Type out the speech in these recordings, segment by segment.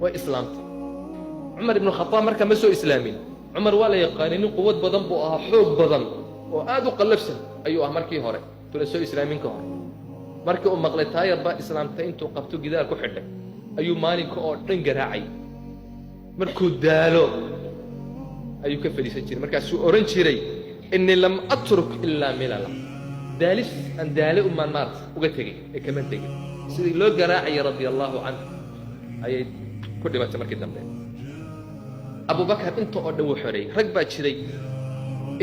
وإسلام عمر بن الخطاب مركا مسو إسلامي عمر ولا يقانين قوة بدن بو حوق بدن وآدو قلبسن أيوه مركي هوري تلسو إسلامين كهور مركي مقلتها يربا إسلامتين توقفتو جدار كحدة أيو مالك أو تنجرعي مركو دالو أيو كفلي سجل مركا سو أورنشيري إني لم أترك إلا مللا دالس أن دالو من مارس وقتجي كمان تجي سيدي لو جراعي رضي الله عنه أي كل ما تمرك الدم أبو بكر أنت أدو حري ركبة شري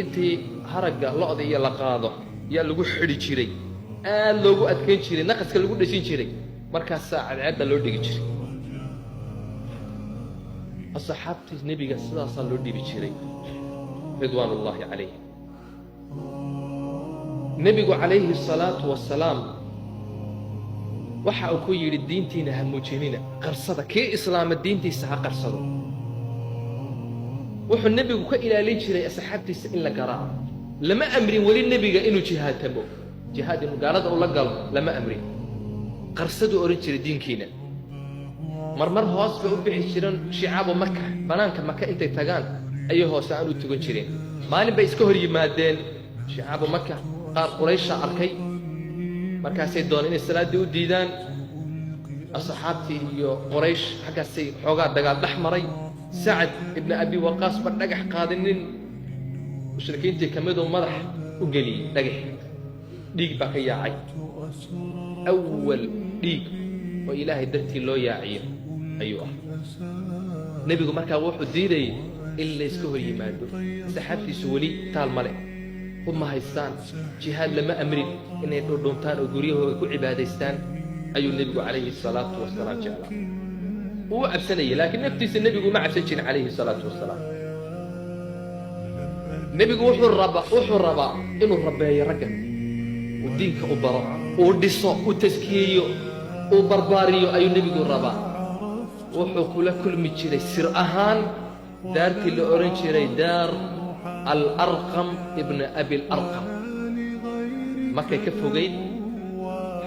أنت هرجع لقضي يا لقاضة يا لجو حري شري لجو أتكين شري نقص كلجو دشين شري مركز ساعة عدة لو دقيق شري الصحابة النبي صلى الله عليه وسلم لو بشري رضوان الله عليه النبي عليه الصلاة والسلام waxa uu ku yiri diintiina ha muujinina qarsada kee islaam diintiisa ha qarsado wuxuu nabigu ka ilaalin jiray asxaabtiisa in la garaa lama amrin wali nabiga inuu jihaatamo jihaad inuu gaalada u la galo lama amrin qarsadu oran jiray diinkiina marmar hoos bay u bixi jireen shicaabo Makka banaanka Makka intay tagaan ay hoos aan u tugan jireen maalin bay iska hor yimaadeen shicaabo Makka qaar Quraysh arkay markaasay dooneen inay salaadii u diidaan asxaabtii iyo Quraysh xagaasay xogaa dagaal dhaxmaray Sa'd ibn Abi Waqqas ba dhagax qaadinin mushrikiintii kamidoo madax u galiyay dhagax dhiig baa ka yaacay awwal dhiig oo Ilaahay dartii loo yaaciyo ayuu nabigu markaa wuxuu diiday in la iska hor yimaado asxaabtiisu wali taal male وما هيستان جهاد لما أمري إن يدورونتان وجوريه ويكون عبادستان أي النبي عليه الصلاة والسلام جاء هو أبسنية لكن نفتيس النبي ما عبسنين عليه الصلاة والسلام النبي وحر ربا إنه ربا يرجع ودينك أبرا وديصا وتزكية وبرباريو أي النبي ربا وحر كل متشري سر أهان دارتي اللي أورنشري دار الأرقم ابن أبي الأرقم ما كيف جيد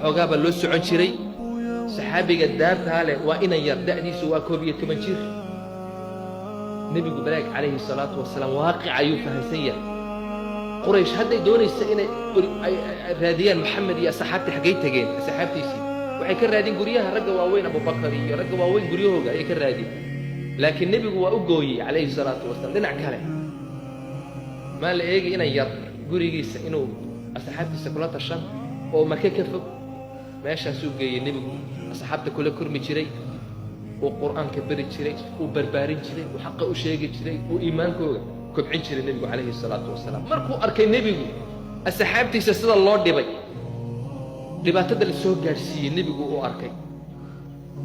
حجاب اللوس عنشري صحابي قدام تعالى وإن يردأني سوا كوبية منشير نبي قبلك عليه الصلاة والسلام واقع أيوفها سيء قريش هذا يدور السنة راديا محمد يا صحابتي حقيت جين صحابتي سي وحكر رادين قريها رجوا وين أبو بكر رجوا وين قريه جاي كرادي لكن نبي هو أجوي عليه الصلاة والسلام لنعك عليه ما لقيجي إنا ير قريجي إنه أصحابتي سكولات الشام أو ما كيف ماشى سوق جاي النبي أصحابته كل كرمي شري وقرآن كبر شري وبربارين شري وحق شيء شري وإيمانكو كبعين شري النبي عليه الصلاة والسلام مركو أركي النبي أصحابتي سسد الله دبي دبي تدل سوق جالسي النبي وأركي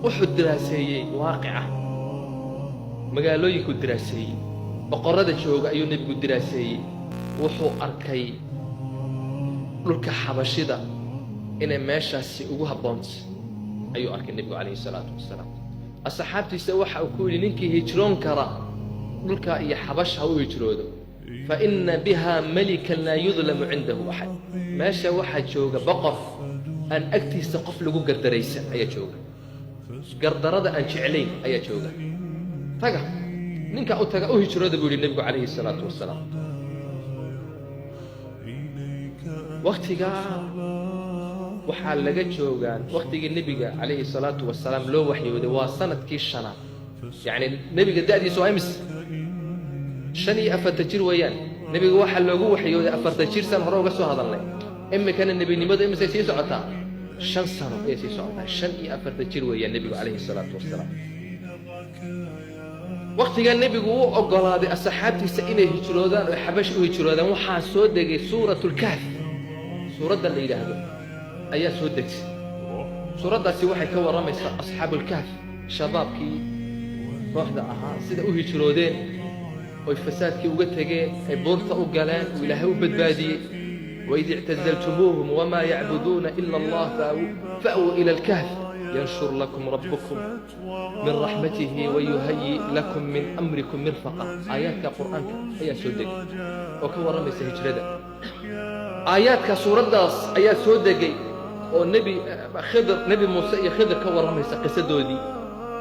أحد دراسية واقعة مقالوا يكون دراسية بقرده jooga ayuu nabigu diraasay wuxuu arkay dhulka xabashida inay meeshaasi ugu haboonto ayuu arkay nabigu kaleey salaatu wasalaam asxaabtiisa waxa uu ku yiri ninkii hijroon kara dhulka iyo xabasha uu hijroodo fa inna biha malikan la yudlamu indahu ahad meesha waxa jooga boqor aan agtiisa qof lagu gardaraysan ayaa jooga gardarada aan jecelayn ayaa jooga taga ninka u taga u hijrooda buu yiri nabigu kaleey salaatu wasalaam waqtiga waxa laga joogan waqtiga nabiga kaleey salaatu wasalaam loo waxyooday waa sanadkii shanaad yani nabiga daadiisu ay mis shani afar jir weeyaan nabiga waxa loogu waxyooday afar jir san hore uga soo hadalnay imikana nabinimada imisa sii socotaa 5 sano ay sii socotaa 5 iyo 4 jir weeyaan nabiga kaleey salaatu wasalaam waqtiga nabigu uu ogolaaday asxaabtiisa inay hijroodaan oo xabash u hijroodaan waxa soo degay suuratul kahf suurada la yiraahdo ayaa soo degtay suuradaasi waxay ka waramaysaa asxaabul kahf shabaabkii kooxda ahaa sida u hijroodeen oo fasaadkii uga tageen ay buurta u galeen oo Ilaahay u badbaadiyay وإذ اعتزلتموهم وما يعبدون إلا الله فأووا إلى الكهف ينشر لكم ربكم من رحمته ويهيئ لكم من أمركم مرفقا آيات القرآن هي سودك وكورا رمي سهجردا آيات كسورة داس آيات سودك والنبي خضر نبي موسى خضر كورا رمي قصدوا دي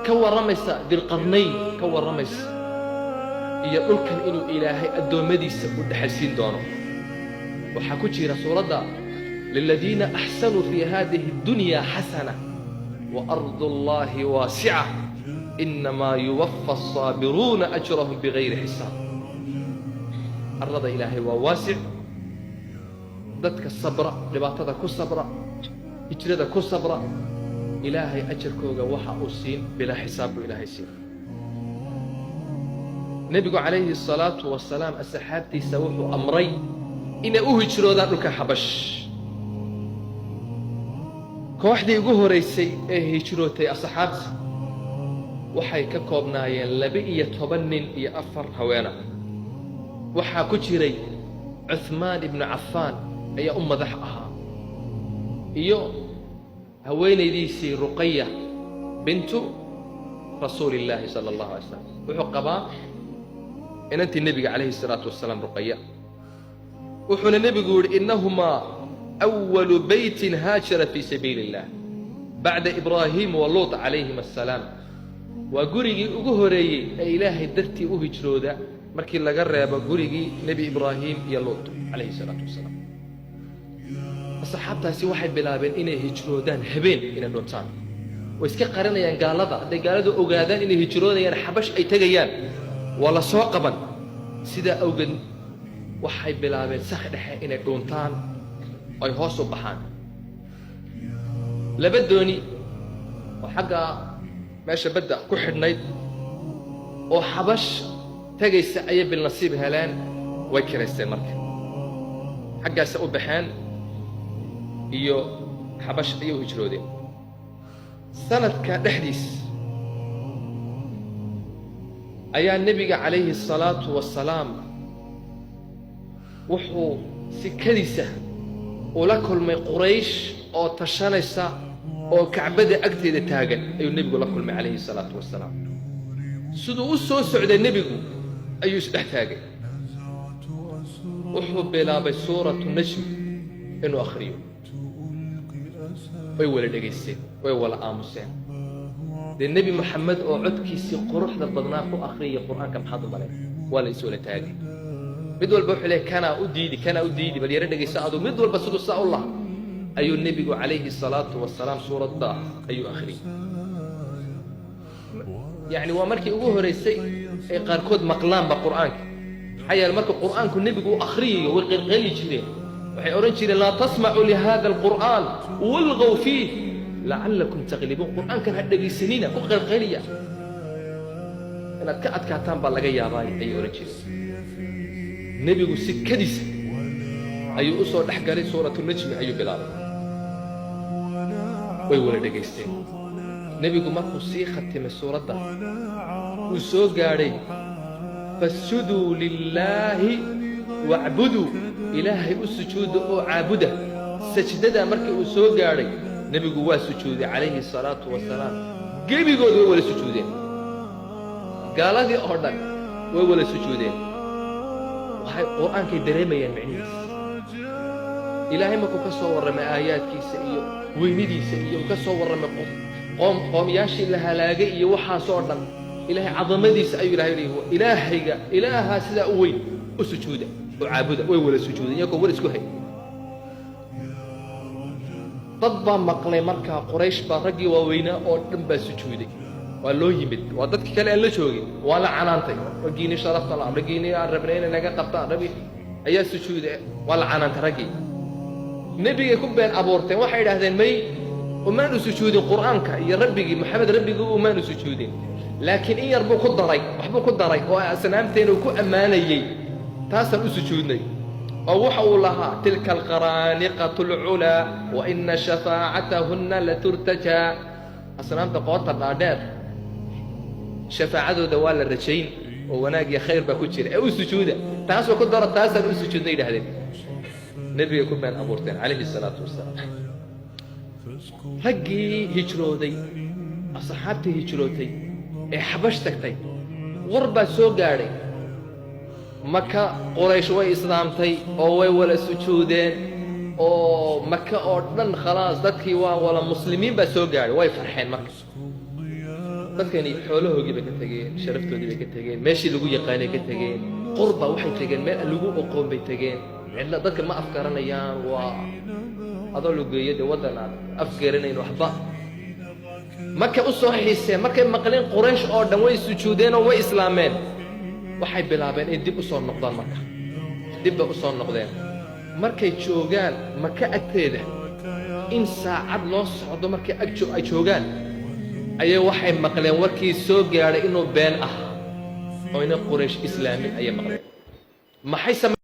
كورميسا ذي القرنين كورميسا يقول كان إنه إلهي الدومدي سبود حسين دونه وحكوتي رسول الله للذين أحسنوا في هذه الدنيا حسنة وأرض الله واسعة إنما يوفى الصابرون أجرهم بغير حساب. الرضا إلهي وواسع ضدك الصبر لباطتك كالصبر هجردك كالصبر إلهي أجرك ووحى أسين بلا حساب إلهي سين. نبي عليه الصلاة والسلام السحابتي سوحوا أمري إن أهجروا ذلك حبش كوحدي يقوه ريسي هجروتي أصحابتي waxay ka koobnaayeen 12 nin iyo 4 haweenah waxa ku jiray Uthman ibn Affan ayaa madax ahaa iyo haweenaydiisii Ruqayya bintu Rasuulillah sallallahu alayhi wasallam wuxuu qabaa inantii nabiga alayhi salatu wasalaam Ruqayya wuxuu nabigu yiri innahuma awwal baytin haajara fi sabilillah ba'da Ibrahim wa Lut alayhim assalam وقريجي وجهري إلهي درتي وهجرودا مركي لجرب قريجي نبي إبراهيم يلوط عليه الصلاة والسلام. الصحابة سي واحد بلابن إنه هجرودان هبين إن النوتان وإسكا قرنا يعني قال هذا ده قال هذا أوجادان إنه هجرودا يعني حبش أي تجيان ولا ساقبا سيدا أوجن واحد بلابن سخد حين إن النوتان أي هاسو بحان لبدوني وحاجة ماشي بدأ كحد نيد وحبش تجي سعي بالنصيب هلان ويكرس مركب حاجة سأقول بحان إيو حبش إيو هجرودين سنة كدحديث أيا النبي عليه الصلاة والسلام وحو سكديسة ولكل من قريش أو تشانيسة oo kacbada agteeda taagan ayuu nabigu la kulmay calayhi salaatu wasalaam sidoo uu soo socday nabigu ayuu isdhex taagay wuxuu bilaabay suuratu najm inuu akhriyo way wala dhageysteen way wala aamuseen de nabi maxamed oo codkiisii quruxda badnaa ku akhriyo quraanka maxad u balay wala isoo la taagay mid walba wuxuu leeyahay kana u diidi bal yara dhageysa adu mid walba sidoo saa Allah أيو النبي عليه الصلاة والسلام سورة ضاء أيو آخري يعني ومركي أقوه ريسي قاركود مقلام بقرآن حيا المركي القرآن كن نبي آخري والغير جري وحي أورنجي لا تسمعوا لهذا القرآن والغوا فيه لعلكم تغلبون القرآن كان هدى سنين وغير غيرية أنا كأت كاتان بالغي يا باي أيو أورنجي نبي سكديس أيو أسور أحقاري سورة النجم أيو بلال way wala dhageysteen nabigu markuu sii khatimay suurada uu soo gaaray fasjudu lillahi wa'budu ilaahi usujuudu oo caabuda sajdada markii uu soo gaaray nabigu waa sujuuday calayhi salaatu wasalaam gebigood way wala sujuudeen gaaladii oo dhan way wala sujuudeen waxay quraanka dareemayaan macnihiisa ilaahay markuu ka soo warramay aayaadkiisa iyo وينيديس iyo ka soo warramay qoomyaashii la halaagay iyo waxa soo dhan ilaahay cadamadiisa ayuu ilaahayga ilaaha sida u weyn u sujuuda oo caabuda way wala sujuudeen iyagoo war isku hay dad baa maqlay marka quraysh baa ragii waaweynaa oo dhan baa sujuuday waa loo yimid waa dadkii kale aan la joogin waa la canaantay ragiini sharafta la ragiini aan rabnay in naga qabtaan rabi ayaa sujuuday waa la canaantay ragii نبي يكون بين أبورتين واحد هذين مي وما نسجودين قرآنك يا ربي محمد ربي وما نسجودين لكن إيه يربو قدري وحبو قدري وسنامتين وكو أمانيي تاسم نسجودني ووحوا لها تلك القرانقة العلا وإن شفاعتهن لترتجى السلام تقوط النادر شفاعته دوال الرجين وناقي خير بكتير أو سجوده تاسو قدر تاسم نسجودني لهذين نبي يكون من أبورتين عليه الصلاة والسلام رجي هجرودي أصحابتي هجرودي حبشتكتي غربة سوغاري مكة قريش وإسلامتي أو ولا سجودين أو مكة أردن خلاص ذكي ولا مسلمين بسوغاري ويفرحين مكة dadkani xoolahoogii bay ka tageen, sharaftoodii bay ka tageen, meeshii lagu yaqaanay ka tageen, qurba waxay tageen, meel lagu aqoon bay tageen. cidla dadka ma afgaranayaan, waa adoo lugeeyo dee waddan aan afgaranayn waxba. markay u soo xiiseen, markay maqleen quraysh oo dhan way sujuudeen oo way islaameen, waxay bilaabeen in dib u soo noqdaan. marka dib bay u soo noqdeen. markay joogaan maka agteeda in saacad loo socdo, markay ay joogaan ayay waxay maqleen warkii soo gaadhay inuu been ah oo ina quraysh islaamin ayay maqleen. maxay